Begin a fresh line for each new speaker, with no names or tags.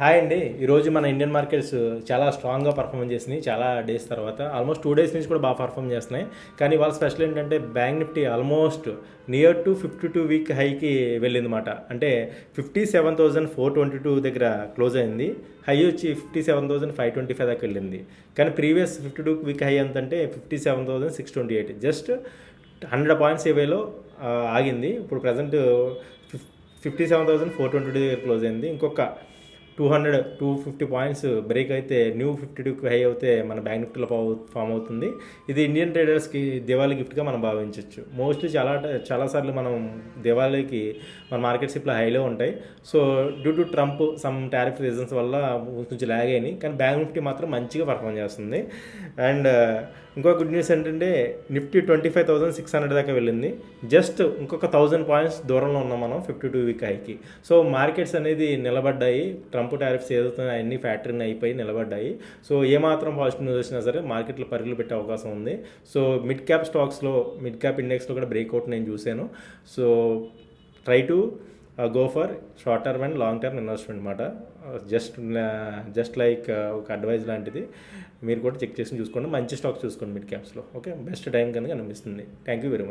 Hi అండి. ఈరోజు మన ఇండియన్ మార్కెట్స్ చాలా స్ట్రాంగ్గా పర్ఫామ్ చేసినాయి చాలా డేస్ తర్వాత. ఆల్మోస్ట్ 2 డేస్ నుంచి కూడా బాగా పర్ఫామ్ చేస్తున్నాయి. కానీ వాళ్ళ స్పెషల్ ఏంటంటే bank Nifty almost near to 52 week హైకి వెళ్ళిందన్నమాట. అంటే 57,422 దగ్గర క్లోజ్ అయింది. హై వచ్చి 57,525 దాకా వెళ్ళింది. కానీ ప్రీవియస్ 52 వీక్ హై ఎంతంటే 57,628. జస్ట్ 100 పాయింట్స్ ఏవేలో ఆగింది. ఇప్పుడు ప్రజెంట్ 57,422 దగ్గర క్లోజ్ అయింది. ఇంకొక 250 పాయింట్స్ బ్రేక్ అయితే న్యూ 52 హై అవుతే మన బ్యాంక్ నిఫ్టీలో ఫామ్ అవుతుంది. ఇది ఇండియన్ ట్రేడర్స్కి దివాళీ గిఫ్ట్గా మనం భావించవచ్చు. మోస్ట్లీ చాలాసార్లు మనం దివాళీకి మన మార్కెట్స్ ఇప్పుడు హైలో ఉంటాయి. So due to Trump some tariff reasons వల్ల కొంచెం ల్యాగ్ అయినాయి. కానీ బ్యాంక్ నిఫ్టీ మాత్రం మంచిగా పర్ఫామ్ చేస్తుంది. అండ్ ఇంకో గుడ్ న్యూస్ ఏంటంటే నిఫ్టీ 25,600 దాకా వెళ్ళింది. జస్ట్ ఇంకొక 1000 పాయింట్స్ దూరంలో ఉన్నాం మనం 52 వీక్ హైకి. సో మార్కెట్స్ అనేది నిలబడ్డాయి. ట్రంప్ టారిఫ్స్ ఏదవుతున్నాయి అన్ని ఫ్యాక్టరీని అయిపోయి నిలబడ్డాయి. సో ఏమాత్రం పాజిటివ్ న్యూస్ వచ్చినా సరే మార్కెట్లో పరుగులు పెట్టే అవకాశం ఉంది. సో మిడ్ క్యాప్ స్టాక్స్లో మిడ్ క్యాప్ ఇండెక్స్లో కూడా బ్రేక్అవుట్ నేను చూశాను. So try to go for short term and long term investment అనమాట. జస్ట్ లైక్ ఒక అడ్వైజ్ లాంటిది. మీరు కూడా చెక్ చేసి చూసుకోండి. మంచి స్టాక్స్ చూసుకోండి మిడ్ క్యాప్స్లో. ఓకే, బెస్ట్ టైం కనుక అనిపిస్తుంది. Thank you very much.